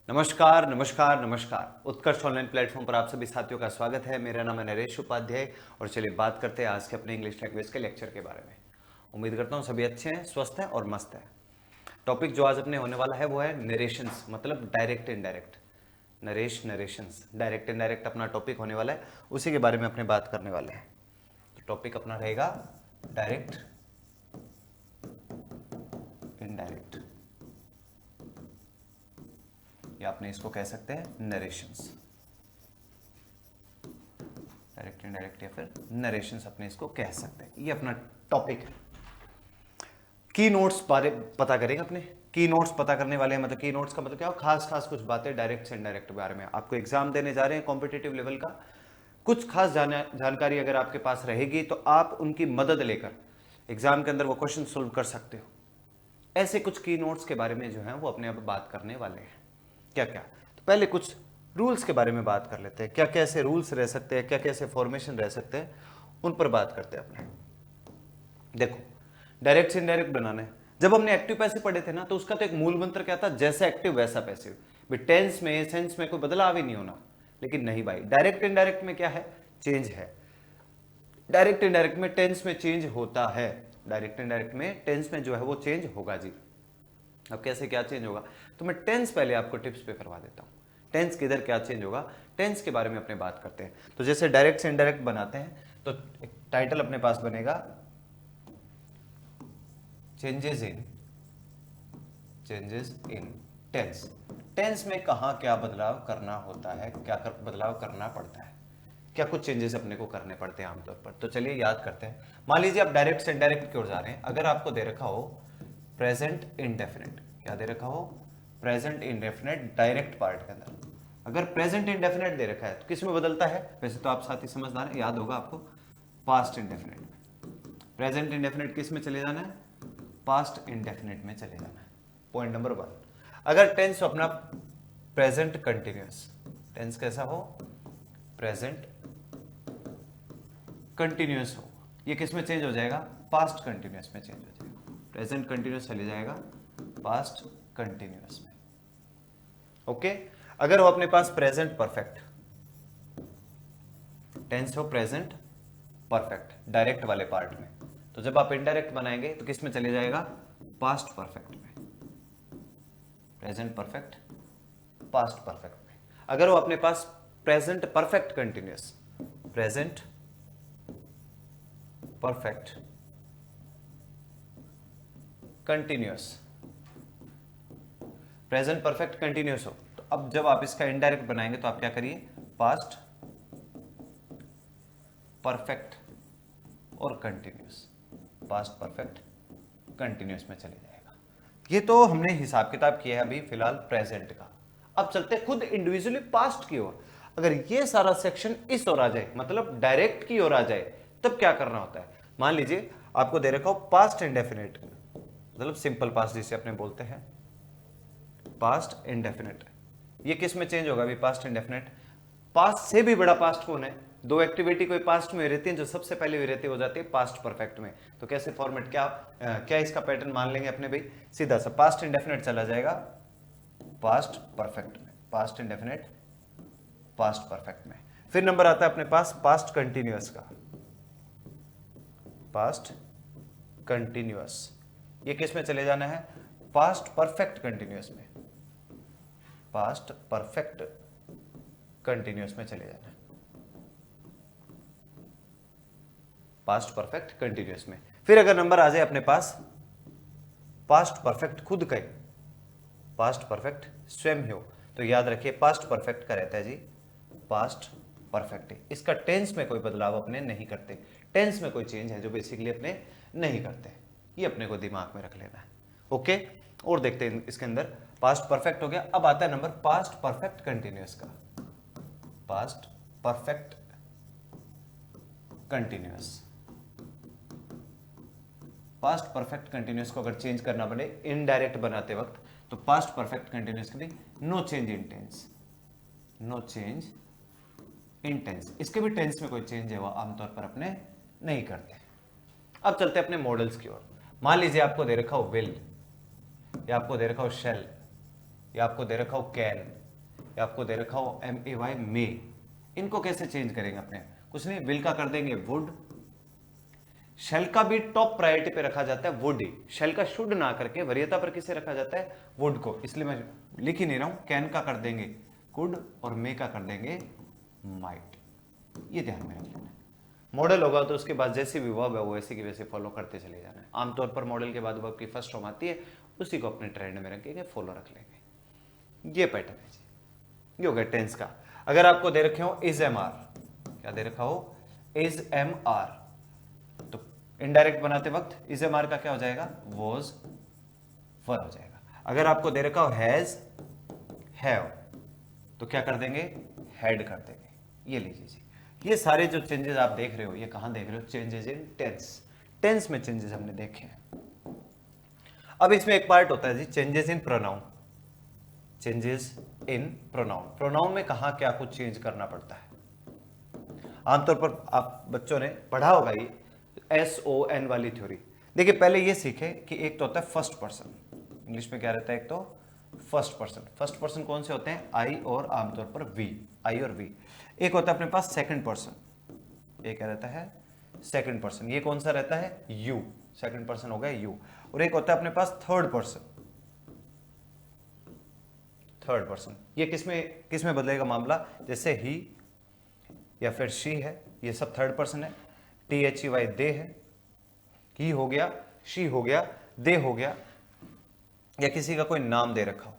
नमस्कार नमस्कार नमस्कार। उत्कर्ष ऑनलाइन प्लेटफॉर्म पर आप सभी साथियों का स्वागत है। मेरा नाम है नरेश उपाध्याय और चलिए बात करते हैं आज के अपने इंग्लिश लैंग्वेज के लेक्चर के बारे में। उम्मीद करता हूँ सभी अच्छे हैं, स्वस्थ हैं और मस्त हैं। टॉपिक जो आज अपने होने वाला है वो है नरेशंस, मतलब direct indirect. Narrations, direct indirect अपना टॉपिक होने वाला है, उसी के बारे में अपने बात करने वाले हैं। तो टॉपिक अपना रहेगा डायरेक्ट इनडायरेक्ट, या आपने इसको कह सकते हैं नरेशंस। डायरेक्ट इनडायरेक्ट या फिर नरेशंस अपने इसको कह सकते हैं। ये अपना टॉपिक है। की नोट्स बारे पता करेंगे अपने। की नोट्स पता करने वाले हैं, मतलब की नोट्स का मतलब क्या हो, खास खास कुछ बातें डायरेक्ट से इनडायरेक्ट के बारे में। आपको एग्जाम देने जा रहे हैं कॉम्पिटिटिव लेवल का, कुछ खास जानकारी अगर आपके पास रहेगी तो आप उनकी मदद लेकर एग्जाम के अंदर वो क्वेश्चन सोल्व कर सकते हो। ऐसे कुछ की नोट्स के बारे में जो है वो अपने अब बात करने वाले हैं। क्या क्या, तो पहले कुछ रूल्स के बारे में बात कर लेते हैं। क्या क्या ऐसे रूल्स रह सकते हैं, क्या क्या ऐसे फॉर्मेशन रह सकते हैं, उन पर बात करते हैं अपने। देखो, डायरेक्ट से इनडायरेक्ट बनाना है। जब हमने एक्टिव पैसिव पढ़े थे ना, तो उसका तो एक मूल मंत्र क्या था, जैसा एक्टिव वैसा पैसिव। भाई टेंस में सेंस में कोई बदलाव ही नहीं होना। लेकिन नहीं भाई, डायरेक्ट इनडायरेक्ट में क्या है, चेंज है। डायरेक्ट इनडायरेक्ट में टेंस में चेंज होता है। डायरेक्ट इनडायरेक्ट में टेंस में जो है वो चेंज होगा जी। अब कैसे क्या चेंज होगा, तो मैं टेंस पहले आपको टिप्स पे करवा देता हूँ। टेंस किधर क्या चेंज होगा, टेंस के बारे में अपने बात करते हैं। तो जैसे डायरेक्ट से इनडायरेक्ट बनाते हैं तो एक टाइटल अपने पास बनेगा, चेंजेस इन टेंस। टेंस में कहाँ क्या बदलाव करना होता है, क्या बदलाव करना पड़ता है, क्या कुछ चेंजेस अपने को करने पड़ते हैं आमतौर पर। तो चलिए याद करते हैं। मान लीजिए आप डायरेक्ट से इनडायरेक्ट की ओर जा रहे हैं। अगर आपको दे रखा हो प्रेजेंट इंडेफिनिट, क्या दे रखा हो, प्रेजेंट इंडेफिनिट डायरेक्ट पार्ट के अंदर अगर प्रेजेंट इंडेफिनिट दे रखा है तो किस में बदलता है, वैसे तो आप साथी समझदार हैं, याद होगा आपको, पास्ट इंडेफिनिट। प्रेजेंट इंडेफिनिट किस में चले जाना है, पास्ट इंडेफिनिट में चले जाना है। Point number 1। अगर टेंस अपना प्रेजेंट कंटिन्यूअस, टेंस कैसा हो, प्रेजेंट कंटिन्यूअस हो, ये किस में चेंज हो जाएगा, पास्ट कंटिन्यूअस में चेंज हो जाएगा। प्रेजेंट कंटिन्यूअस चले जाएगा पास्ट कंटिन्यूअस में। ओके। अगर वो अपने पास प्रेजेंट परफेक्ट टेंस हो, प्रेजेंट परफेक्ट डायरेक्ट वाले पार्ट में, तो जब आप इनडायरेक्ट बनाएंगे तो किस में चले जाएगा, पास्ट परफेक्ट में। प्रेजेंट परफेक्ट पास्ट परफेक्ट में। अगर वो अपने पास present perfect continuous, present perfect continuous, present perfect continuous हो, तो अब जब आप इसका इनडायरेक्ट बनाएंगे तो आप क्या करिए, पास्ट परफेक्ट और कंटिन्यूअस, पास्ट परफेक्ट कंटिन्यूअस में चले जाएगा। ये तो हमने हिसाब किताब किया है अभी फिलहाल प्रेजेंट का। अब चलते खुद इंडिविजुअली पास्ट की ओर। अगर ये सारा सेक्शन इस ओर आ जाए, मतलब डायरेक्ट की ओर आ जाए, तब क्या करना होता है। मान लीजिए आपको दे रखा हो पास्ट इंडेफिनिट, मतलब सिंपल पास्ट जिसे अपने बोलते हैं, पास्ट इंडेफिनिट। ये किस में चेंज होगा भी, पास्ट इंडेफिनिट। पास्ट से भी बड़ा पास्ट कौन है, दो एक्टिविटी कोई पास्ट में रहती है, जो सबसे पहले भी रहती हो जाती है पास्ट परफेक्ट में। तो कैसे फॉर्मेट, क्या इसका पैटर्न मान लेंगे अपने भाई, सीधा सा पास्ट इंडेफिनिट चला जाएगा पास्ट परफेक्ट में, पास्ट इंडेफिनिट पास्ट परफेक्ट में। फिर नंबर आता है अपने पास पास्ट कंटिन्यूअस का, पास्ट कंटिन्यूअस। ये किस में चले जाना है, पास्ट परफेक्ट कंटिन्यूअस में, पास्ट परफेक्ट कंटिन्यूअस में चले जाना है, पास्ट परफेक्ट कंटिन्यूअस में। फिर अगर नंबर आ जाए अपने पास पास्ट परफेक्ट खुद का ही, पास्ट परफेक्ट स्वयं हो, तो याद रखिए पास्ट परफेक्ट का रहता है जी पास्ट परफेक्ट ही। इसका टेंस में कोई बदलाव अपने नहीं करते, टेंस में कोई चेंज है जो बेसिकली अपने नहीं करते। ये अपने को दिमाग में रख लेना है। ओके। और देखते हैं इसके अंदर, पास्ट परफेक्ट हो गया। अब आता है नंबर पास्ट परफेक्ट कंटिन्यूअस का, past perfect continuous. Past perfect continuous को अगर चेंज करना पड़े इनडायरेक्ट बनाते वक्त, तो पास्ट परफेक्ट कंटिन्यूअस के लिए no change in tense, no change in tense. इसके भी टेंस में कोई चेंज है वो आमतौर पर अपने नहीं करते। अब चलते हैं अपने मॉडल्स की ओर। मान लीजिए आपको दे रखा हो विल, या आपको दे रखा हो शेल, या आपको दे रखा हो कैन, या आपको दे रखा हो MAY मे, इनको कैसे चेंज करेंगे अपने? कुछ नहीं, विल का कर देंगे वुड। शेल का भी टॉप प्रायोरिटी पे रखा जाता है वुड ही, शेल का शुड ना करके वरीयता पर किसे रखा जाता है? वुड को, इसलिए मैं लिख ही नहीं रहा हूं। कैन का कर देंगे कुड और मे का कर देंगे माइट। ये ध्यान में रख लेना। मॉडल होगा तो उसके बाद जैसी भी वर्ब है वो ऐसे की वैसे फॉलो करते चले जाना है। आमतौर पर मॉडल के बाद वर्ब की फर्स्ट फॉर्म आती है, उसी को अपने ट्रेंड में रखेंगे, फॉलो रख लेंगे। ये पैटर्न है जी। ये हो गया टेंस का। अगर आपको दे रखे हो इज एम आर, क्या दे रखा हो? इज एम आर, तो इनडायरेक्ट बनाते वक्त इज एम आर का क्या हो जाएगा? वॉज वर हो जाएगा। अगर आपको दे रखा हो हैज हैव, तो क्या कर देंगे? हैड कर देंगे। ये लीजिए जी। ये सारे जो चेंजेस आप देख रहे हो, ये कहां देख रहे हो? Changes in tense. टेंस में चेंजेस हमने देखे हैं। अब इसमें एक पार्ट होता है जी changes in pronoun. Changes in pronoun, pronoun में कहां क्या कुछ चेंज करना पड़ता है? आमतौर पर आप बच्चों ने पढ़ा होगा ये SON वाली थ्योरी। देखिए पहले ये सीखे कि एक तो होता है फर्स्ट पर्सन, इंग्लिश में क्या रहता है? एक तो फर्स्ट पर्सन। फर्स्ट पर्सन कौन से होते हैं? आई और आमतौर पर वी, आई और वी। एक होता है अपने पास सेकंड पर्सन, ये क्या रहता है? Second person. ये कौन सा रहता है? यू, सेकंड पर्सन हो गया यू। और एक होता है अपने पास थर्ड पर्सन, थर्ड पर्सन। ये किसमें बदलेगा मामला? जैसे ही या फिर शी है, ये सब थर्ड पर्सन है। THEY दे है, ही हो गया, शी हो गया, दे हो गया, या किसी का कोई नाम दे रखा हो,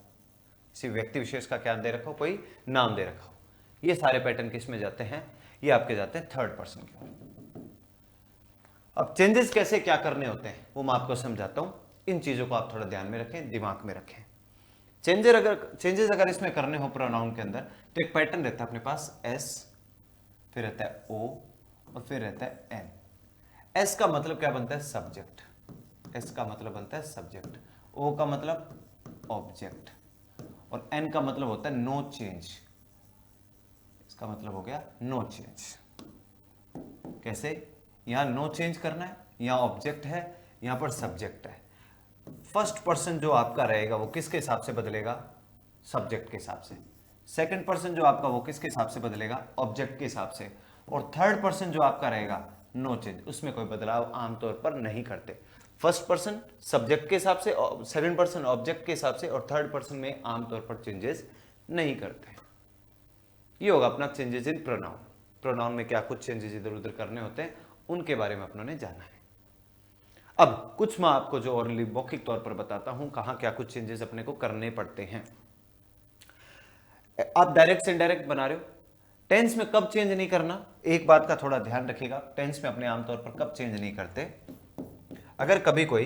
किसी व्यक्ति विशेष का क्या दे रखा हो? कोई नाम दे रखा हो। ये सारे पैटर्न किस में जाते हैं? ये आपके जाते हैं थर्ड पर्सन के ओर। अब चेंजेस कैसे क्या करने होते हैं वो मैं आपको समझाता हूं। इन चीजों को आप थोड़ा ध्यान में रखें, दिमाग में रखें। चेंजेस अगर इसमें करने हो प्रोनाउन के अंदर, तो एक पैटर्न रहता है अपने पास S, फिर रहता है O और फिर रहता है N। S का मतलब क्या बनता है? सब्जेक्ट। S का मतलब बनता है सब्जेक्ट। O का मतलब ऑब्जेक्ट और N का मतलब होता है नो चेंज। इसका मतलब हो गया नो चेंज। कैसे? यहां नो चेंज करना है, यहां ऑब्जेक्ट है, यहां पर सब्जेक्ट है। फर्स्ट पर्सन जो आपका रहेगा वो किसके हिसाब से बदलेगा? सब्जेक्ट के हिसाब से। सेकंड पर्सन जो आपका वो किसके हिसाब से बदलेगा? ऑब्जेक्ट के हिसाब से। और थर्ड पर्सन जो आपका रहेगा नो चेंज, उसमें कोई बदलाव आमतौर पर नहीं करते। फर्स्ट पर्सन सब्जेक्ट के हिसाब से, सेकंड पर्सन ऑब्जेक्ट के हिसाब से, और थर्ड पर्सन में आमतौर पर चेंजेस नहीं करते। ये होगा अपना चेंजेस इन प्रोनाउन। प्रोनाउन में क्या कुछ चेंजेस इधर उधर करने होते हैं, उनके बारे में अपनों ने जाना है। अब कुछ मैं आपको जो और मौखिक तौर पर बताता हूं कहां क्या कुछ चेंजेस अपने को करने पड़ते हैं। आप डायरेक्ट से इनडायरेक्ट बना रहे हो, टेंस में कब चेंज नहीं करना, एक बात का थोड़ा ध्यान रखिएगा। टेंस में अपने आमतौर पर कब चेंज नहीं करते? अगर कभी कोई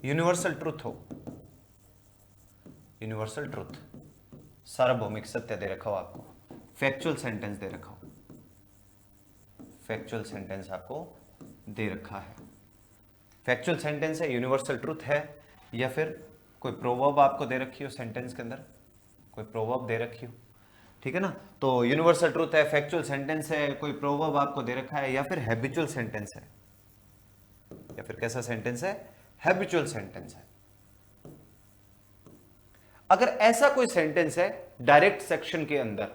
यूनिवर्सल ट्रुथ हो, यूनिवर्सल ट्रुथ, सार्वभौमिक सत्य दे रखा हो आपको, फैक्चुअल सेंटेंस दे रखा हो, फैक्चुअल सेंटेंस आपको दे रखा है, फैक्चुअल सेंटेंस है, यूनिवर्सल ट्रुथ है, या फिर कोई प्रोवर्ब आपको दे रखी हो सेंटेंस के अंदर, कोई प्रोवर्ब दे रखी हो, ठीक है ना? तो यूनिवर्सल ट्रुथ है, फैक्चुअल सेंटेंस है, कोई प्रोवर्ब आपको दे रखा है, या फिर हैबिचुअल सेंटेंस है, या फिर कैसा सेंटेंस है? हैबिचुअल सेंटेंस है। अगर ऐसा कोई सेंटेंस है डायरेक्ट सेक्शन के अंदर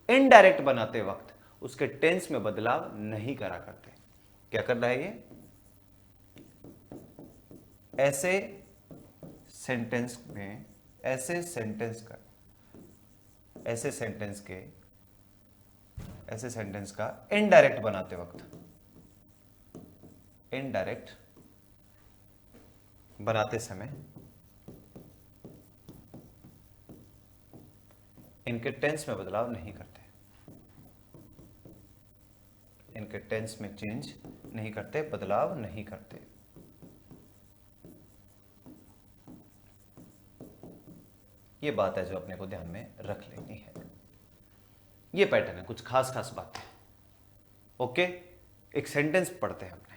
इनडायरेक्ट बनाते वक्त उसके टेंस में बदलाव नहीं करा करते। क्या कर रहा है ये? ऐसे सेंटेंस में, ऐसे सेंटेंस का इनडायरेक्ट बनाते वक्त, इनडायरेक्ट बनाते समय इनके टेंस में बदलाव नहीं करते, इनके टेंस में चेंज नहीं करते, बदलाव नहीं करते। ये बात है जो अपने को ध्यान में रख लेनी है। ये पैटर्न है, कुछ खास बातें। ओके, एक सेंटेंस पढ़ते हैं हमने,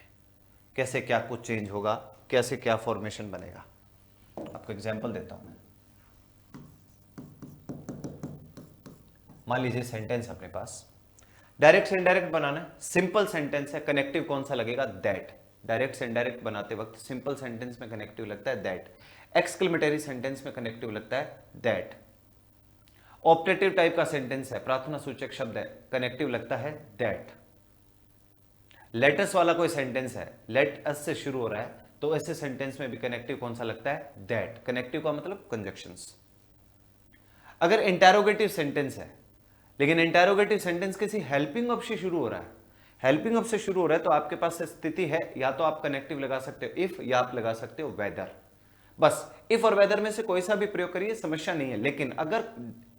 कैसे क्या कुछ चेंज होगा, कैसे क्या फॉर्मेशन बनेगा। आपको एग्जांपल देता हूं मैं। मान लीजिए सेंटेंस अपने पास डायरेक्ट से इनडायरेक्ट बनाना है, सिंपल सेंटेंस है, कनेक्टिव कौन सा लगेगा? दैट। डायरेक्ट से इनडायरेक्ट बनाते वक्त सिंपल सेंटेंस में कनेक्टिव लगता है दैट, एक्सक्लेमेटरी सेंटेंस में कनेक्टिव लगता है दैट, ऑप्टेटिव टाइप का सेंटेंस है, प्रार्थना सूचक शब्द है, कनेक्टिव लगता है दैट। लेटस वाला कोई सेंटेंस है, लेट अस से शुरू हो रहा है, तो ऐसे सेंटेंस में भी कनेक्टिव कौन सा लगता है? दैट। कनेक्टिव का मतलब कंजक्शंस। अगर इंटेरोगेटिव सेंटेंस है, लेकिन इंटेरोगेटिव सेंटेंस किसी हेल्पिंग ऑफ से शुरू हो रहा है, हेल्पिंग ऑफ से शुरू हो रहा है, तो आपके पास स्थिति है, या तो आप कनेक्टिव लगा सकते हो इफ, या आप लगा सकते हो वेदर। बस इफ और वेदर में से कोई सा भी प्रयोग करिए, समस्या नहीं है। लेकिन अगर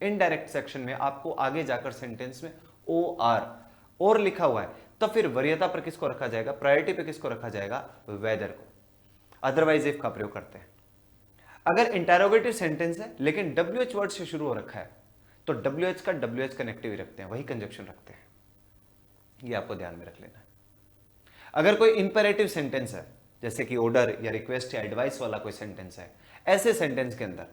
इनडायरेक्ट सेक्शन में आपको आगे जाकर सेंटेंस में ओ आर और लिखा हुआ है, तो फिर वरीयता पर किसको रखा जाएगा? प्रायोरिटी पे किसको रखा जाएगा? वेदर को। अदरवाइज इफ का प्रयोग करते हैं। अगर इंटेरोगेटिव सेंटेंस है लेकिन WH वर्ड से शुरू हो रखा है, तो WH का WH कनेक्टिव ही रखते हैं, वही कंजक्शन रखते हैं। ये आपको ध्यान में रख लेना है। अगर कोई इंपेरेटिव सेंटेंस है, जैसे कि ऑर्डर या रिक्वेस्ट या एडवाइस वाला कोई सेंटेंस है, ऐसे सेंटेंस के अंदर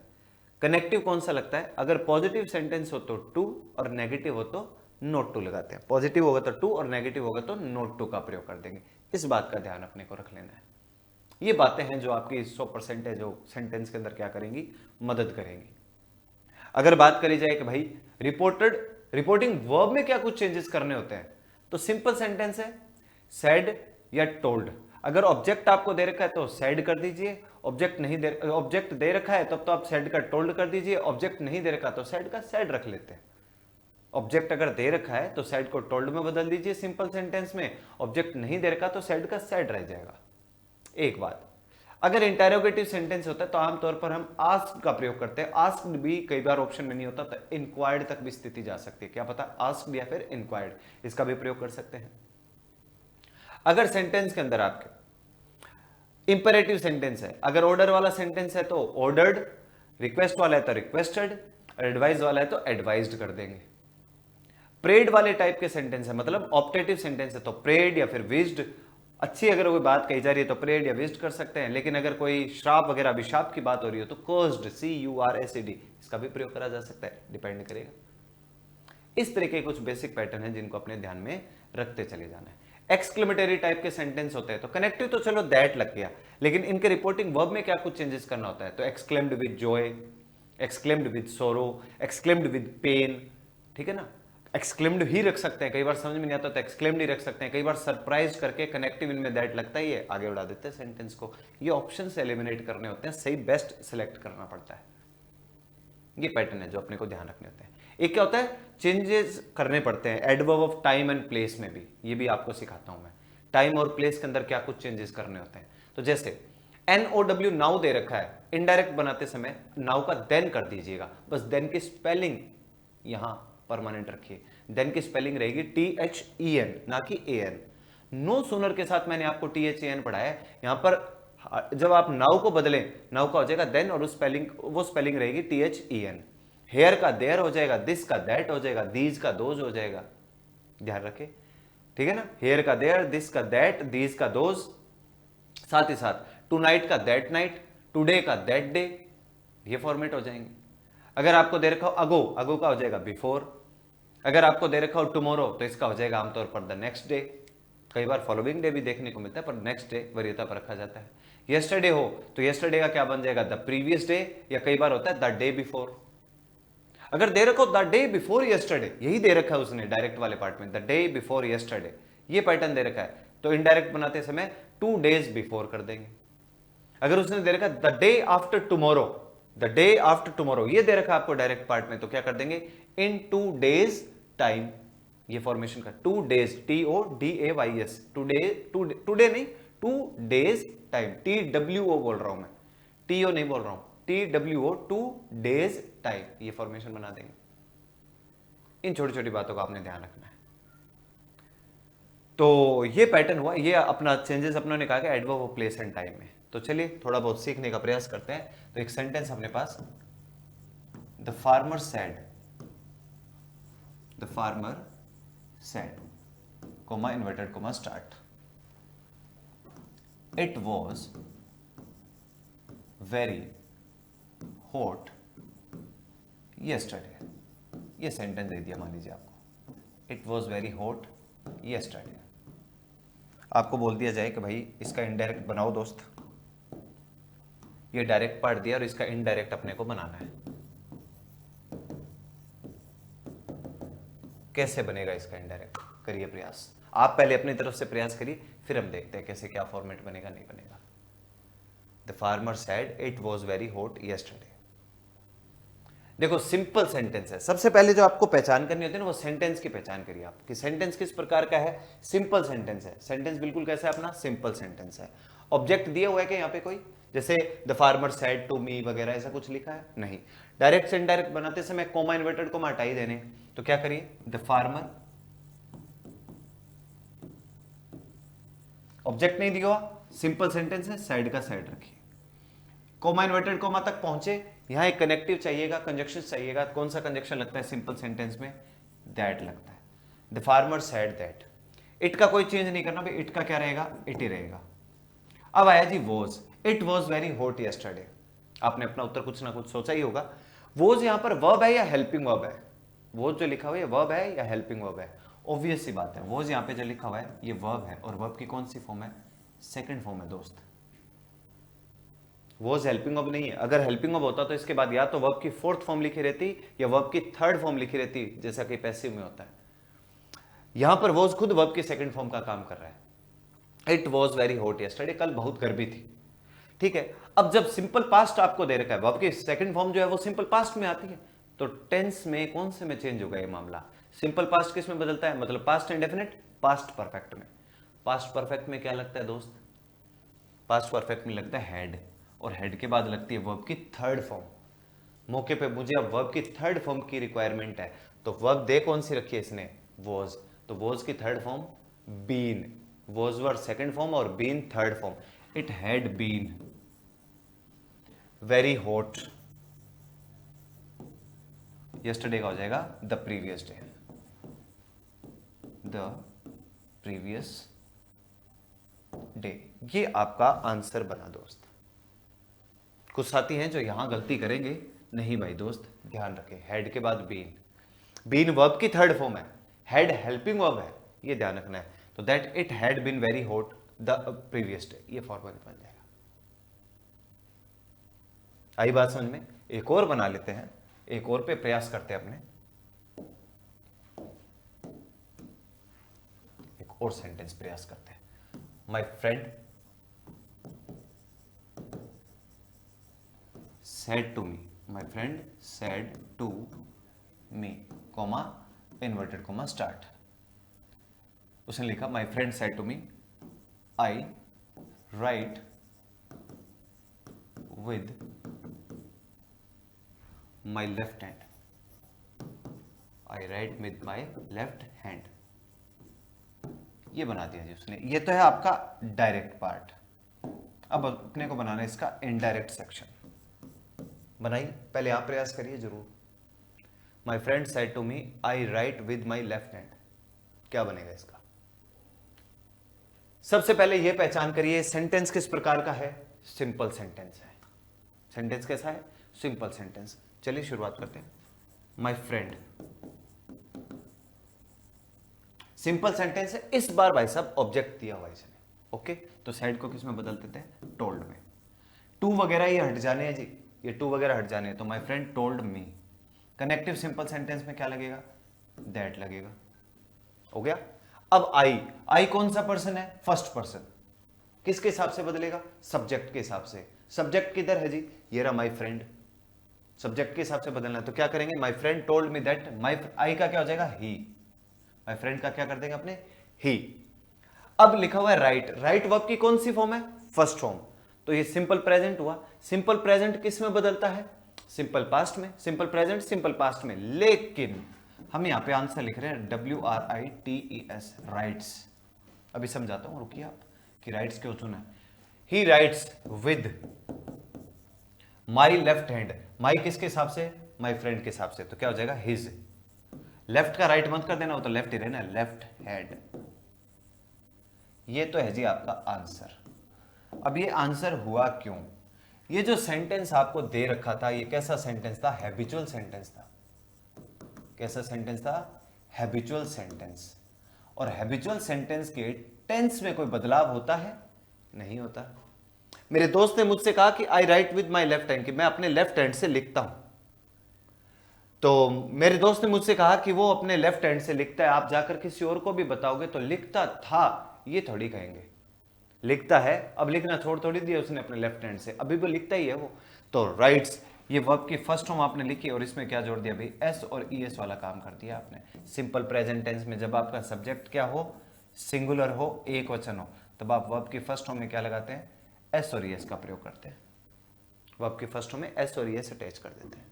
कनेक्टिव कौन सा लगता है? अगर पॉजिटिव सेंटेंस हो तो टू, और नेगेटिव हो तो नोट टू लगाते हैं। पॉजिटिव होगा तो टू, और नेगेटिव होगा तो नोट टू का प्रयोग कर देंगे। इस बात का ध्यान अपने को रख लेना है। ये बातें हैं जो आपकी 100% जो सेंटेंस के अंदर क्या करेंगी? मदद करेंगी। अगर बात करी जाए कि भाई रिपोर्टिंग वर्ब में क्या कुछ चेंजेस करने होते हैं, तो सिंपल सेंटेंस है, सेड या टोल्ड। अगर ऑब्जेक्ट आपको दे रखा है तो सेड कर दीजिए, ऑब्जेक्ट दे रखा है तब तो आप सेड का टोल्ड कर दीजिए, ऑब्जेक्ट नहीं दे रखा तो सेड का सेड रख लेते हैं। ऑब्जेक्ट अगर दे रखा है तो सेड को टोल्ड में बदल दीजिए सिंपल सेंटेंस में, ऑब्जेक्ट नहीं दे रखा तो सेड का सेड रह जाएगा। एक बात, अगर इंटेरोगेटिव सेंटेंस होता है तो आमतौर पर हम आस्क्ड का प्रयोग करते हैं। आस्क्ड भी कई बार ऑप्शन में नहीं होता, तो इंक्वायर्ड तक भी स्थिति जा सकती है, क्या पता आस्क्ड या फिर इंक्वायर्ड, इसका भी प्रयोग कर सकते हैं। अगर सेंटेंस के अंदर आपके इंपेरेटिव सेंटेंस है, अगर ऑर्डर वाला सेंटेंस है तो ऑर्डर्ड, रिक्वेस्ट वाला है तो रिक्वेस्टेड, एडवाइस वाला है तो एडवाइज्ड कर देंगे। प्रेड वाले टाइप के सेंटेंस है, मतलब ऑप्टेटिव सेंटेंस है, तो प्रेड या फिर विज्ड। अच्छी अगर कोई बात कही जा रही है तो प्रेड या विज्ड कर सकते हैं, लेकिन अगर कोई श्राप वगैरह अभिशाप की बात हो रही हो तो कर्स्ड, CURSED, इसका भी प्रयोग करा जा सकता है, डिपेंड करेगा। इस तरह के कुछ बेसिक पैटर्न है जिनको अपने ध्यान में रखते चले जाना है। एक्सक्लेमेटरी टाइप के सेंटेंस होते हैं, तो कनेक्टिव तो चलो दैट लग गया, लेकिन इनके रिपोर्टिंग वर्ब में क्या कुछ चेंजेस करना होता है, तो exclaimed with Joy, exclaimed with सोरो, एक्सक्लेम्ड विद पेन, ठीक है ना। एक्सक्लेम्ड ही रख सकते हैं, कई बार समझ में नहीं आता तो एक्सक्लेम्ड ही रख सकते हैं, कई बार सरप्राइज करके कनेक्टिव इनमें दैट लगता ही है, आगे बढ़ा देते हैं सेंटेंस को। ये ऑप्शन से एलिमिनेट करने होते हैं, सही बेस्ट सिलेक्ट करना पड़ता है। ये पैटर्न है जो अपने को ध्यान रखने होते हैं। एक क्या होता है, चेंजेस करने पड़ते हैं adverb of time and place में भी, ये भी आपको सिखाता हूं मैं। टाइम और प्लेस के अंदर क्या कुछ चेंजेस करने होते हैं, तो जैसे NOW नाउ दे रखा है, इनडायरेक्ट बनाते समय नाउ का देन कर दीजिएगा, बस देन की स्पेलिंग यहां परमानेंट रखिए। देन की स्पेलिंग रहेगी THEN, ना कि AN। नो सूनर के साथ मैंने आपको THEN पढ़ाया है, यहां पर जब आप नाउ को बदलें, नाउ का हो जाएगा देन, और वो स्पेलिंग रहेगी THEN। हेयर का देयर हो जाएगा, दिस का दैट हो जाएगा, दीज का दोज हो जाएगा, ध्यान रखें, ठीक है ना। हेयर का देयर, दिस का दैट, दीज का दोज, साथ ही साथ टू नाइट का दैट नाइट, टुडे का दैट डे, ये फॉर्मेट हो जाएंगे। अगर आपको दे रखा हो अगो, अगो का हो जाएगा बिफोर। अगर आपको दे रखा हो टुमारो, तो इसका हो जाएगा आमतौर पर द नेक्स्ट डे। कई बार फॉलोइंग डे भी देखने को मिलता है, पर नेक्स्ट डे वरीयता पर रखा जाता है। यस्टरडे हो तो यस्टरडे का क्या बन जाएगा, द प्रीवियस डे, या कई बार होता है द डे बिफोर। अगर दे रखो द डे बिफोर यस्टरडे, यही दे रखा है उसने डायरेक्ट वाले पार्ट में, द डे बिफोर यस्टरडे, ये पैटर्न दे रखा है, तो इनडायरेक्ट बनाते समय 2 days बिफोर कर देंगे। अगर उसने दे रखा the day after tomorrow, the day after tomorrow, ये दे रखा आपको डायरेक्ट पार्ट में, तो क्या कर देंगे, इन 2 days टाइम, ये फॉर्मेशन का 2 days, TODAYS, टुडे नहीं, 2 days टाइम, TWO बोल रहा हूं मैं, TO नहीं बोल रहा हूं, TWO, 2 days टाइम, ये फॉर्मेशन बना देंगे। इन छोटी छोटी बातों का आपने ध्यान रखना है। तो ये पैटर्न हुआ, ये अपना चेंजेस अपनों ने कहा कि adverb of place and time में। तो चलिए थोड़ा बहुत सीखने का प्रयास करते हैं। तो एक सेंटेंस अपने पास, the farmer said, the farmer said, comma inverted comma start, it was very hot yesterday. ये सेंटेंस दे दिया मान लीजिए आपको, it was very hot yesterday. आपको बोल दिया जाए कि भाई इसका इनडायरेक्ट बनाओ दोस्त, ये डायरेक्ट पार्ट दिया और इसका इनडायरेक्ट अपने को बनाना है। कैसे बनेगा इसका इनडायरेक्ट, करिए प्रयास। आप पहले अपनी तरफ से प्रयास करिए, फिर हम देखते हैं कैसे क्या फॉर्मेट बनेगा नहीं बनेगा। The farmer said it was very hot yesterday. देखो सिंपल सेंटेंस है, सबसे पहले जो आपको पहचान करनी होती है ना वो सेंटेंस की पहचान करिए आप कि सेंटेंस किस प्रकार का है। सिंपल सेंटेंस है, सेंटेंस बिल्कुल कैसा है अपना, सिंपल सेंटेंस है। ऑब्जेक्ट दिया हुआ है कि यहाँ पे कोई, जैसे the farmer said to me वगैरह ऐसा कुछ लिखा है नहीं। डायरेक्ट से इनडायरेक्ट बनाते समय कोमा इन्वर्टेड कोमा हटा ही देने, तो क्या करिए, द फार्मर, ऑब्जेक्ट नहीं दिया हुआ, सिंपल सेंटेंस है, साइड का साइड रखिए, कोमा इन्वर्टेड कोमा तक पहुंचे, यहां एक कनेक्टिव चाहिएगा, कंजक्शन चाहिएगा। कौन सा कंजक्शन लगता है सिंपल सेंटेंस में, दैट लगता है। The farmer said that, it का कोई चेंज नहीं करना भाई, इट का क्या रहेगा, इट ही रहेगा। अब आया जी was, it was very hot yesterday. आपने अपना उत्तर कुछ ना कुछ सोचा ही होगा। वॉज यहां पर वर्ब है या हेल्पिंग वर्ब है, वॉज जो लिखा हुआ है वर्ब है या हेल्पिंग वर्ब है, ऑब्वियस सी बात है। वॉज यहां पे जो लिखा हुआ है ये वर्ब है, और वर्ब की कौन सी फॉर्म है, सेकंड फॉर्म है दोस्त। वॉज हेल्पिंग वर्ब नहीं है, अगर हेल्पिंग वर्ब होता तो इसके बाद या तो वर्ब की फोर्थ फॉर्म लिखी रहती या वर्ब की थर्ड फॉर्म लिखी रहती, जैसा कि पैसिव में होता है। यहां पर वॉज खुद वर्ब की सेकंड फॉर्म का काम कर रहा है। It was very hot yesterday, कल बहुत गर्मी थी, ठीक है। अब जब सिंपल पास्ट आपको दे रखा है, वर्ब की सेकंड फॉर्म जो है वो सिंपल पास्ट में आती है, तो टेंस में कौन से में चेंज होगा ये मामला, सिंपल पास्ट किस में बदलता है, मतलब पास्ट इंडेफिनिट पास्ट परफेक्ट में। पास्ट परफेक्ट में क्या लगता है दोस्त, पास्ट परफेक्ट में लगता है हेड, और हेड के बाद लगती है वर्ब की थर्ड फॉर्म। मौके पे मुझे अब वर्ब की थर्ड फॉर्म की रिक्वायरमेंट है, तो वर्ब दे कौन सी रखी है इसने, वॉज, तो वॉज की third form been, was were second form और been third form. It had been very hot yesterday का हो जाएगा the previous day, the previous day. ये आपका आंसर बना दोस्त। कुछ साथी हैं जो यहां गलती करेंगे, नहीं भाई दोस्त ध्यान रखें, हेड के बाद बीन, बीन वर्ब की थर्ड फॉर्म है, हेड हेल्पिंग वर्ब है, ये ध्यान रखना है। तो that it had been very hot the previous day, ये फॉर्मूला बन जाएगा। आई बात समझ में। एक और बना लेते हैं, एक और पे प्रयास करते हैं अपने, एक और सेंटेंस प्रयास करते हैं। My friend said to me, my friend said to me, comma inverted comma start। उसने लिखा my friend said to me, I write with my left hand, I write with my left hand। ये बना दिया जी उसने। ये तो है आपका डायरेक्ट पार्ट। अब अपने को बनाना है इसका इनडायरेक्ट सेक्शन। बनाइए, पहले आप प्रयास करिए जरूर। My friend said to me I write with my left hand, क्या बनेगा इसका। सबसे पहले यह पहचान करिए सेंटेंस किस प्रकार का है, सिंपल सेंटेंस है। सेंटेंस कैसा है, सिंपल सेंटेंस। चलिए शुरुआत करते हैं। माई फ्रेंड सिंपल सेंटेंस है, इस बार भाई साहब ऑब्जेक्ट दिया हुआ इसने, ओके। तो सेड को किस में बदलते थे, टोल्ड में। टू वगैरह ये हट जाने हैं जी, ये टू वगैरह हट जाने हैं, तो माई फ्रेंड टोल्ड मी। कनेक्टिव सिंपल सेंटेंस में क्या लगेगा, दैट लगेगा, हो गया। अब आई, आई कौन सा पर्सन है, फर्स्ट पर्सन, किसके हिसाब से बदलेगा, सब्जेक्ट के हिसाब से। सब्जेक्ट किधर है जी, ये रहा माई फ्रेंड, सब्जेक्ट के हिसाब से बदलना है, तो क्या करेंगे, my friend told me that, my I का क्या हो जाएगा, ही, माई फ्रेंड का क्या कर देंगे अपने, ही। अब लिखा हुआ है राइट, राइट वर्ब की कौन सी फॉर्म है, फर्स्ट फॉर्म, तो ये सिंपल प्रेजेंट हुआ। सिंपल प्रेजेंट किस में बदलता है, सिंपल पास्ट में, सिंपल प्रेजेंट सिंपल पास्ट में। लेकिन हम यहां पे आंसर लिख रहे हैं WRITES, राइट्स। अभी समझाता हूं, रुकिए आप कि राइट्स क्यों चुना है। He writes with my left hand, my किसके हिसाब से, माई फ्रेंड के हिसाब से, तो क्या हो जाएगा, हिज। लेफ्ट का राइट मत कर देना, वो तो लेफ्ट ही रहना, लेफ्ट हैंड। ये तो है जी आपका आंसर। अब ये आंसर हुआ क्यों, ये जो सेंटेंस आपको दे रखा था ये कैसा सेंटेंस था, हैबिचुअल सेंटेंस था। कैसा सेंटेंस था, हैबिचुअल सेंटेंस। और हैबिचुअल सेंटेंस के टेंस में कोई बदलाव होता है, नहीं होता। मेरे दोस्त ने मुझसे कहा कि I write with my left hand, कि मैं अपने लेफ्ट हैंड से लिखता हूं। तो मेरे दोस्त ने मुझसे कहा कि वो अपने लेफ्ट हैंड से लिखता है, आप जाकर किसी और को भी बताओगे तो लिखता था ये थोड़ी कहेंगे, लिखता है। अब लिखना छोड़ थोड़ी दिया उसने अपने लेफ्ट हैंड से, अभी भी लिखता ही है वो। तो राइट्स, ये वर्ब की फर्स्ट फॉर्म आपने लिखी और इसमें क्या जोड़ दिया भाई, एस और ईएस वाला काम कर दिया आपने। सिंपल प्रेजेंट टेंस में जब आपका सब्जेक्ट क्या हो, सिंगुलर हो, एक वचन हो, तब आप वर्ब की फर्स्ट फॉर्म में क्या लगाते हैं, एस और ईएस का प्रयोग करते हैं। वर्ब की फर्स्ट फॉर्म में एस और ईएस अटैच कर देते हैं।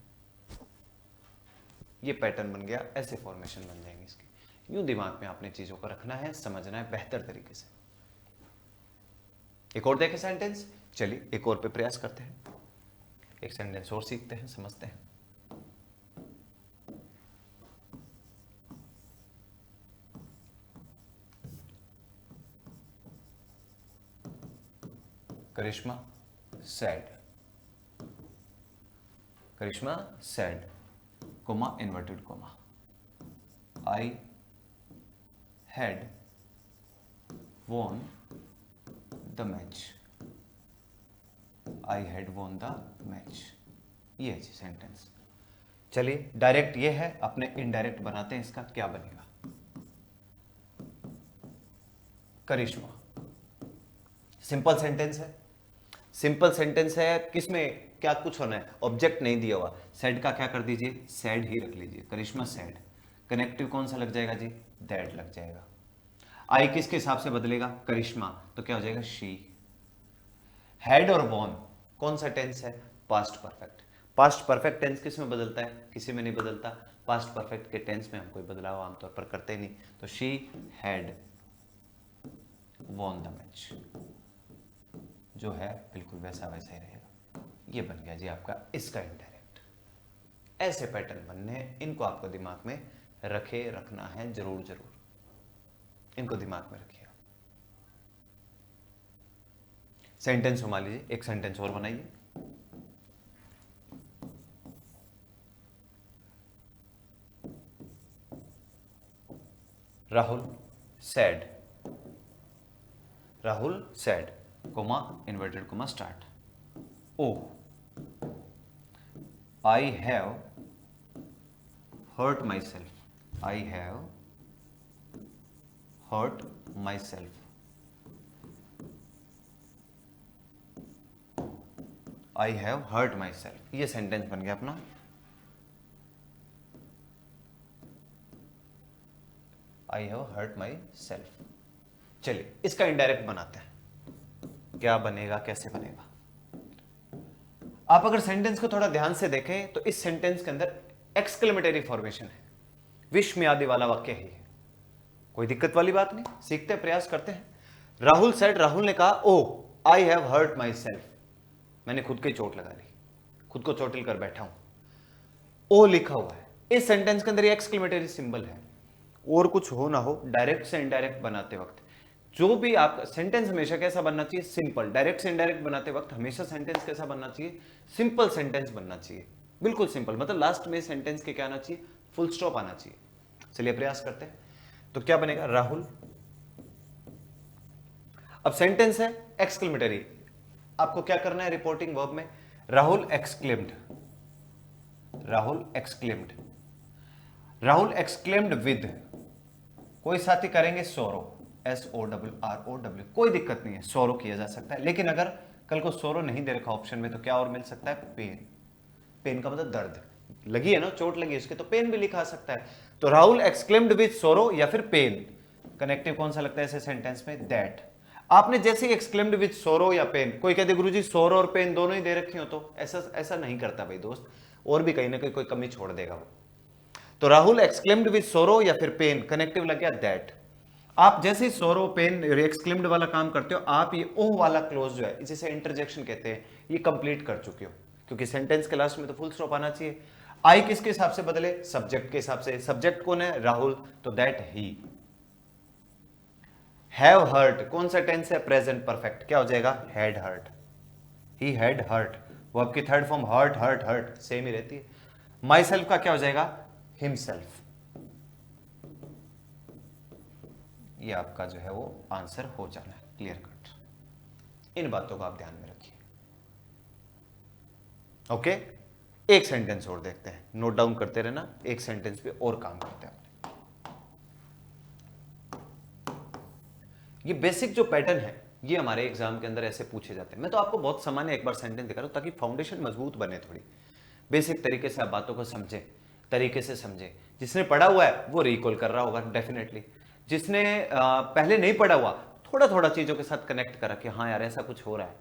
ये पैटर्न बन गया, ऐसे फॉर्मेशन बन जाएंगे इसके। यूं दिमाग में आपने चीजों को रखना है, समझना है बेहतर तरीके से। एक और देखें सेंटेंस, चलिए एक और पे प्रयास करते हैं, एक सेंटेंस और सीखते हैं, समझते हैं। Karishma said, Karishma said, comma inverted comma, I had won the match, I had won the match. ये है जी सेंटेंस। चलिए डायरेक्ट ये है, अपने इनडायरेक्ट बनाते हैं, इसका क्या बनेगा। करिश्मा सिंपल सेंटेंस है, सिंपल सेंटेंस है, किसमें क्या कुछ होना है, ऑब्जेक्ट नहीं दिया हुआ, सैड का क्या कर दीजिए, सैड ही रख लीजिए, करिश्मा सैड। कनेक्टिव कौन सा लग जाएगा जी, दैट लग जाएगा। आई किसके हिसाब से बदलेगा, करिश्मा, तो क्या हो जाएगा शी। हैड और वॉन कौन सा टेंस है, past perfect. Past perfect tense किस में बदलता है, किसी में नहीं बदलता। पास्ट परफेक्ट के टेंस में हम कोई बदलाव आमतौर पर करते ही नहीं, तो she had won the match जो है बिल्कुल वैसा वैसा ही रहेगा। ये बन गया जी आपका इसका इनडायरेक्ट। ऐसे पैटर्न बनने हैं, इनको आपको दिमाग में रखना है, जरूर जरूर इनको दिमाग में रखिए। सेंटेंस मान लीजिए, एक सेंटेंस और बनाइए। Rahul said, Rahul said, comma inverted comma start, oh I have hurt myself, I have hurt myself, I have hurt myself. ये सेंटेंस बन गया अपना। I have hurt myself. चलिए इसका इनडायरेक्ट बनाते हैं, क्या बनेगा, कैसे बनेगा। आप अगर सेंटेंस को थोड़ा ध्यान से देखें तो इस सेंटेंस के अंदर एक्सक्लेमेटरी फॉर्मेशन है, विश में आदि वाला वाक्य है, कोई दिक्कत वाली बात नहीं, सीखते प्रयास करते हैं। राहुल सेड, राहुल ने कहा, oh I have hurt myself, मैंने खुद की चोट लगा ली, खुद को चोटिल कर बैठा हूं। ओ लिखा हुआ है इस सेंटेंस के अंदर, ये एक्सक्लेमेटरी सिंबल है। और कुछ हो ना हो, डायरेक्ट से इनडायरेक्ट बनाते वक्त जो भी आपका सेंटेंस हमेशा कैसा बनना चाहिए, सिंपल। डायरेक्ट से इनडायरेक्ट बनाते वक्त हमेशा सेंटेंस कैसा बनना चाहिए, सिंपल सेंटेंस बनना चाहिए, बिल्कुल सिंपल। मतलब लास्ट में सेंटेंस के क्या आना चाहिए, फुल स्टॉप आना चाहिए। चलिए प्रयास करते हैं, तो क्या बनेगा, राहुल, अब सेंटेंस है एक्सक्लेमेटरी, आपको क्या करना है रिपोर्टिंग वर्ब में, Rahul exclaimed, Rahul exclaimed, Rahul exclaimed with, कोई साथी करेंगे सोरो, SORROW, कोई दिक्कत नहीं है, सोरो किया जा सकता है। लेकिन अगर कल को सोरो नहीं दे रखा ऑप्शन में तो क्या और मिल सकता है, पेन। पेन का मतलब दर्द, लगी है ना, चोट लगी उसके, तो पेन भी लिखा सकता है। तो राहुल एक्सक्लेम्ड विद सोरो या फिर पेन, कनेक्टिव कौन सा लगता है ऐसे सेंटेंस में, दैट। आपने जैसे एक्सक्लेम्ड विद सोरो या पेन, कोई कहते गुरुजी सोरो और पेन दोनों ही दे रखी हो, तो ऐसा नहीं करता भाई दोस्त, और भी कहीं ना कहीं कोई कमी छोड़ देगा वो। तो राहुल एक्सक्लेम्ड विद सोरो या फिर पेन, कनेक्टिव लग गया दैट। आप जैसे ही सोरो पेन एक्सक्लेम्ड वाला काम करते हो, आप ये ओ वाला क्लोज जो है, जिसे इंटरजेक्शन कहते हैं, ये कंप्लीट कर चुके हो, क्योंकि सेंटेंस के लास्ट में तो फुल स्टॉप आना चाहिए। आई किसके हिसाब से बदले, सब्जेक्ट के हिसाब से। सब्जेक्ट कौन है, राहुल, तो दैट ही। हैव हर्ट कौन सा टेंस है, प्रेजेंट परफेक्ट, क्या हो जाएगा, had hurt, he had hurt. वो आपकी third form hurt hurt hurt same ही रहती है। माई सेल्फ का क्या हो जाएगा, हिमसेल्फ। ये आपका जो है वो आंसर हो जाना है, क्लियर कट। इन बातों को आप ध्यान में रखिए, ओके। एक सेंटेंस और देखते हैं, नोट डाउन करते रहना, एक सेंटेंस पे और काम करते हैं। ये बेसिक जो पैटर्न है ये हमारे एग्जाम के अंदर ऐसे पूछे जाते हैं। मैं तो आपको बहुत सामान्य एक बार सेंटेंस दिखा रहा हूं ताकि फाउंडेशन मजबूत बने, थोड़ी बेसिक तरीके से आप बातों को समझे, तरीके से समझे। जिसने पढ़ा हुआ है वो रिकॉल कर रहा होगा डेफिनेटली, जिसने पहले नहीं पढ़ा हुआ थोड़ा थोड़ा चीजों के साथ कनेक्ट करा कि हाँ यार ऐसा कुछ हो रहा है।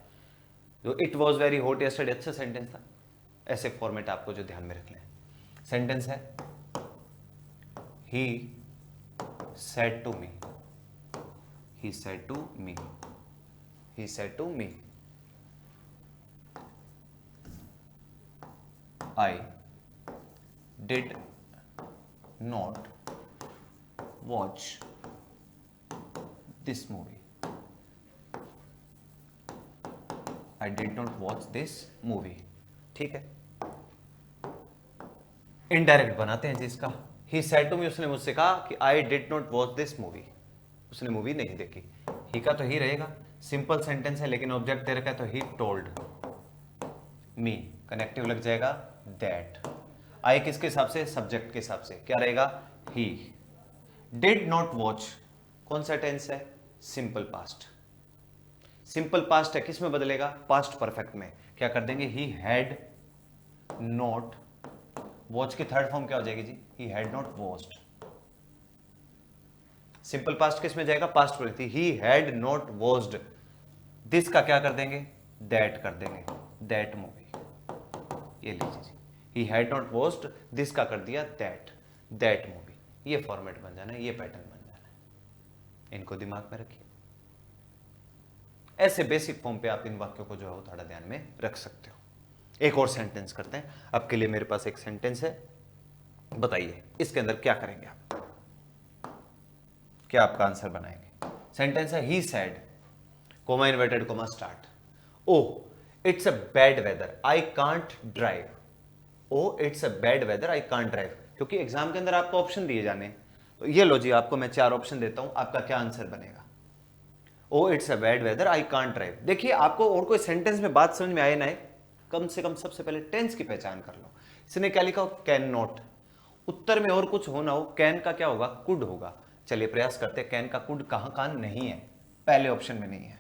जो it was very hot yesterday अच्छा सेंटेंस था, ऐसे फॉर्मेट आपको जो ध्यान में रखना है। सेंटेंस है he said to me, he said to me, he said to me, I did not watch this movie, I did not watch this movie। ठीक है, इनडायरेक्ट बनाते हैं जिसका he said to me, उसने मुझसे कहा कि I did not watch this movie, उसने मूवी नहीं देखी। ही का तो ही रहेगा, सिंपल सेंटेंस है, लेकिन ऑब्जेक्ट दे रखा है तो ही टोल्ड मी, कनेक्टिव लग जाएगा दैट। आई किसके हिसाब से, सब्जेक्ट के हिसाब से, क्या रहेगा ही। डिड नॉट वॉच कौन सा टेंस है, सिंपल पास्ट, सिंपल पास्ट है, किस में बदलेगा, पास्ट परफेक्ट में। क्या कर देंगे, ही हैड नॉट वॉच की थर्ड फॉर्म क्या हो जाएगी जी, he had not watched. Simple past किस में जाएगा, पास्ट पर थी, he had not watched this का क्या कर देंगे, दैट कर देंगे, दैट मूवी। ये लीजिए, ही हैड नॉट वॉच्ड दिस का कर दिया दैट, दैट मूवी। ये फॉर्मेट बन जाना है, ये पैटर्न बन जाना है, इनको दिमाग में रखिए। ऐसे बेसिक फॉर्म पे आप इन वाक्यों को जो है वो थोड़ा ध्यान में रख सकते हो। एक और सेंटेंस करते हैं आपके लिए, मेरे पास एक सेंटेंस है, बताइए इसके अंदर क्या करेंगे आप, क्या आपका आंसर बनाएंगे। सेंटेंस है he said, comma inverted comma start, oh it's a bad whether I can't drive, oh it's a bad whether I can't drive. क्योंकि एग्जाम के अंदर आपको ऑप्शन दिए जाने, तो ये लो जी, आपको मैं 4 ऑप्शन देता हूं, आपका क्या आंसर बनेगा। Oh it's a bad whether I can't drive. देखिए आपको और कोई सेंटेंस में बात समझ में आए ना है, कम से कम सबसे पहले टेंस की पहचान कर लो। इसने क्या लिखा हो, कैन नॉट, उत्तर में और कुछ होना हो, कैन का क्या होगा, कुड होगा। चलिए प्रयास करते हैं, कैन का कुड कहां कहां नहीं है, पहले ऑप्शन में नहीं है,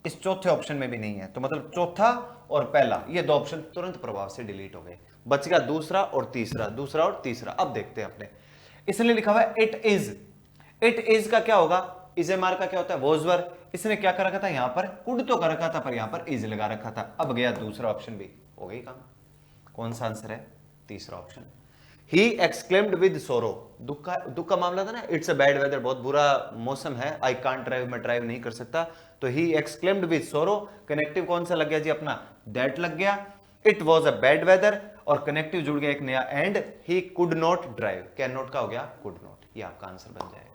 इस चौथे ऑप्शन में भी नहीं है, तो मतलब चौथा और पहला ये 2 ऑप्शन तुरंत प्रभाव से डिलीट हो गए, बच गया दूसरा और तीसरा, दूसरा और तीसरा। अब देखते हैं अपने, इसने लिखा हुआ है इट इज, इट इज का क्या होगा, इजेमार का क्या होता है, वोजवर। इसने क्या कर रखा था, यहां पर कुड तो कर रखा था, पर यहां पर इज लगा रखा था। अब गया दूसरा ऑप्शन भी, हो गई काम। कौन सा आंसर है, तीसरा ऑप्शन। ही एक्सक्लेम्ड विद सोरो, दुख का मामला था ना, इट्स अ बैड वेदर, बहुत बुरा मौसम है, आई कांट ड्राइव, मैं ड्राइव नहीं कर सकता, तो he exclaimed with sorrow, connective कौन सा लग गया जी अपना, दैट लग गया। It was a bad weather और कनेक्टिव जुड़ गया एक नया, and he could not drive, can not का हो गया कुड नॉट। ये आपका आंसर बन जाएगा।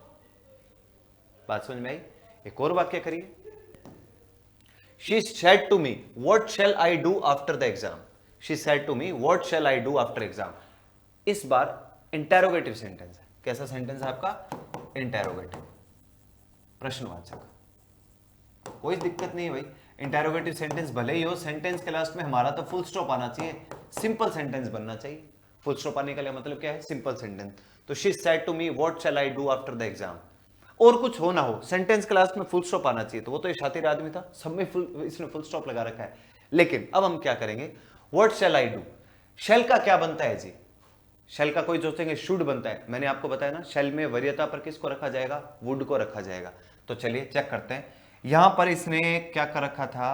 बात समझ में आई। एक और वाक्य करिए, she said to me what shall I do after the exam, she said to me what shall I do after exam. इस बार इंटेरोगेटिव सेंटेंस है, कैसा सेंटेंस है आपका, इंटेरोगेटिव, प्रश्नवाचक। कोई दिक्कत नहीं है भाई, इंटेरोगेटिव सेंटेंस भले ही हो, सेंटेंस के लास्ट में हमारा तो फुल स्टॉप आना चाहिए, सिंपल सेंटेंस बनना चाहिए। फुल स्टॉप आने का मतलब क्या है, सिंपल सेंटेंस। तो she said to me what shall I do after the exam, और कुछ हो ना हो, सेंटेंस के लास्ट में फुल स्टॉप आना चाहिए। तो वो तो शातिर आदमी था, सब में इसने फुल स्टॉप लगा रखा है। लेकिन अब हम क्या करेंगे, व्हाट शैल आई डू, शैल का क्या बनता है जी, शेल का कोई सोचेंगे शुड बनता है, मैंने आपको बताया ना, शेल में वरीयता पर किसको रखा जाएगा, वुड को रखा जाएगा। तो चलिए चेक करते हैं, यहां पर इसने क्या कर रखा था,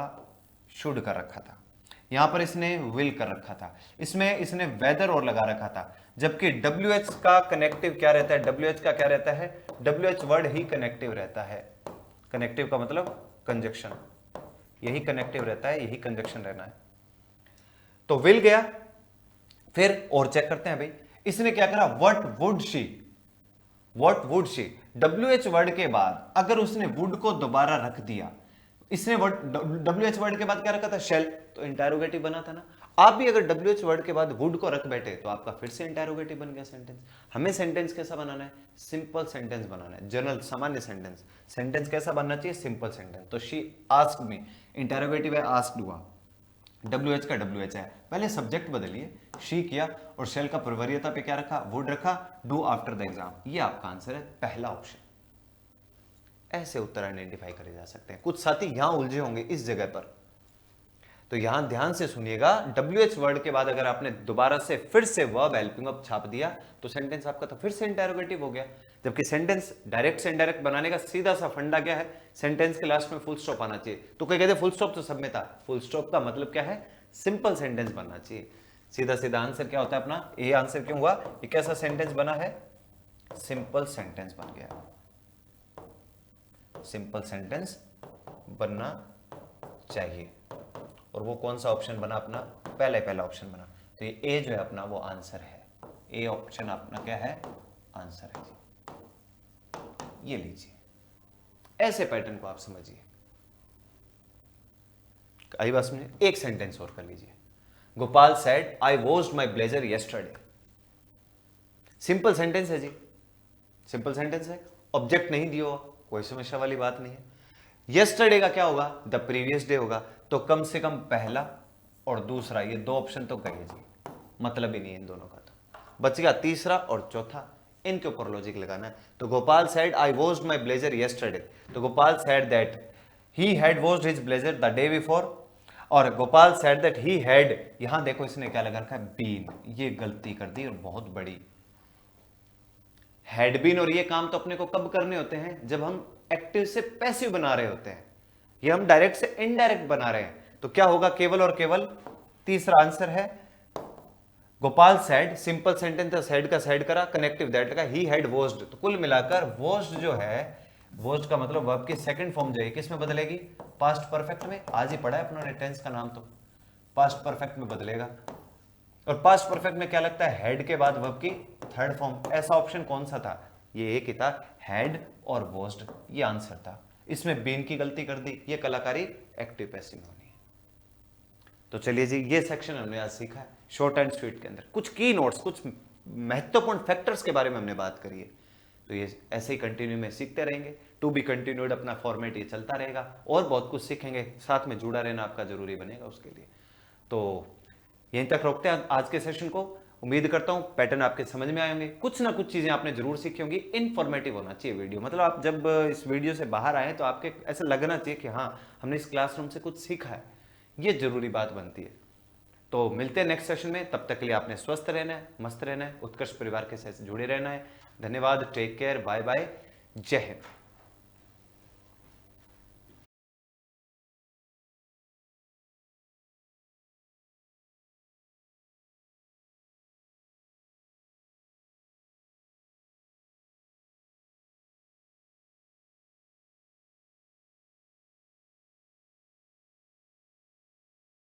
शुड कर रखा था, यहां पर इसने विल कर रखा था, इसमें इसने वेदर और लगा रखा था। जबकि WH का कनेक्टिव क्या रहता है, WH का क्या रहता है, WH वर्ड ही कनेक्टिव रहता है। कनेक्टिव का मतलब कंजक्शन, यही कनेक्टिव रहता है, यही कंजक्शन रहना है। तो विल गया, फिर और चेक करते हैं भाई, इसने क्या करा, what would she, what would she, WH word के बाद अगर उसने वुड को दोबारा रख दिया, इसने WH वर्ड के बाद क्या रखा था, शेल, तो इंटेरोगेटिव बना था ना। आप भी अगर WH वर्ड के बाद वुड को रख बैठे तो आपका फिर से इंटेरोगेटिव बन गया सेंटेंस। हमें सेंटेंस कैसा बनाना है, सिंपल सेंटेंस बनाना है, जनरल सामान्य सेंटेंस। सेंटेंस कैसा बनना चाहिए, सिंपल सेंटेंस। तो शी आस्क्ड मी, इंटेरोगेटिव है, आस्क्ड हुआ, WH का WH है, पहले सब्जेक्ट बदलिए, शी किया और शेल का प्रवरीयता पे क्या रखा, वुड रखा, डू आफ्टर द एग्जाम। ये आपका आंसर है पहला ऑप्शन। ऐसे उत्तर आइडेंटिफाई करे जा सकते हैं। कुछ साथी यहां उलझे होंगे इस जगह पर, तो यहां ध्यान से सुनिएगा। WH वर्ड के बाद अगर आपने दोबारा से फिर से वर्ब हेल्पिंग वर्ब छाप दिया तो सेंटेंस आपका तो फिर से इंटेरोगेटिव हो गया। जबकि सेंटेंस डायरेक्ट से इनडायरेक्ट बनाने का सीधा सा फंडा क्या है, सेंटेंस के लास्ट में फुल स्टॉप आना चाहिए। तो कोई कहते फुल स्टॉप तो सब में था, फुल स्टॉप का मतलब क्या है, सिंपल सेंटेंस बनना चाहिए। सीधा सीधा आंसर क्या होता है अपना, ये आंसर क्यों हुआ, ये कैसा सेंटेंस बना है, सिंपल सेंटेंस बन गया। सिंपल सेंटेंस बनना चाहिए। और वो कौन सा ऑप्शन बना अपना, पहला ऑप्शन बना। तो ये ए जो है अपना वो आंसर है, ए ऑप्शन अपना क्या है, आंसर है जी। ये लीजिए, ऐसे पैटर्न को आप समझिए। आई बात समझे। एक सेंटेंस और कर लीजिए। Gopal said I washed my blazer yesterday. Simple sentence है जी, सिंपल सेंटेंस है, ऑब्जेक्ट नहीं दिया हुआ, कोई समस्या वाली बात नहीं है। यस्टरडे का क्या होगा, द प्रीवियस डे होगा। तो कम से कम पहला और दूसरा, ये दो ऑप्शन तो कहिए जी, मतलब ही नहीं है इन दोनों का। तो बच गया तीसरा और चौथा, इनके ऊपर लॉजिक लगाना है। तो Gopal said I washed my blazer yesterday, तो Gopal said that he had washed his blazer the day before, और Gopal said that he had, यहां देखो इसने क्या लगा रखा है, बीन। ये गलती कर दी और बहुत बड़ी। हैड बीन और ये काम तो अपने को कब करने होते हैं, जब हम एक्टिव से पैसिव बना रहे होते हैं। ये हम डायरेक्ट से इनडायरेक्ट बना रहे हैं। तो क्या होगा, केवल और केवल तीसरा आंसर है। गोपाल सेड, सिंपल सेंटेंस था, सेड का सेड करा, कनेक्टिव दैट का, ही हैड वॉश्ड। तो कुल मिलाकर वॉश्ड जो है, वॉश्ड का मतलब वर्ब की सेकंड फॉर्म जो है किस में बदलेगी, पास्ट परफेक्ट में। आज ही पढ़ा है अपना टेंस का नाम, तो पास्ट परफेक्ट में बदलेगा। और पास्ट परफेक्ट में क्या लगता है, हेड के बाद वर्ब की थर्ड फॉर्म। ऐसा ऑप्शन कौन सा था, ये एक ही था, हेड और वॉश्ड, ये आंसर था। इसमें बीन की गलती कर दी, ये कलाकारी एक्टिव पैसिव में होनी है। तो चलिए जी, ये सेक्शन हमने आज सीखा है शॉर्ट एंड स्वीट के अंदर। कुछ की नोट्स, कुछ महत्वपूर्ण फैक्टर्स के बारे में हमने बात करी है। तो ये ऐसे ही कंटिन्यू में सीखते रहेंगे, टू बी कंटिन्यूड अपना फॉर्मेट ये चलता रहेगा, और बहुत कुछ सीखेंगे। साथ में जुड़ा रहना आपका जरूरी बनेगा उसके लिए। तो यहीं तक रोकते हैं आज के सेशन को। उम्मीद करता हूं पैटर्न आपके समझ में आएंगे, कुछ ना कुछ चीजें आपने जरूर सीखी होंगी। इन्फॉर्मेटिव होना चाहिए वीडियो, मतलब आप जब इस वीडियो से बाहर आए तो आपके ऐसा लगना चाहिए कि हाँ, हमने इस क्लासरूम से कुछ सीखा है। ये जरूरी बात बनती है। तो मिलते हैं नेक्स्ट सेशन में, तब तक के लिए आपने स्वस्थ रहना है, मस्त रहना है, उत्कर्ष परिवार के साथ जुड़े रहना है। धन्यवाद, टेक केयर, बाय बाय, जय हिंद।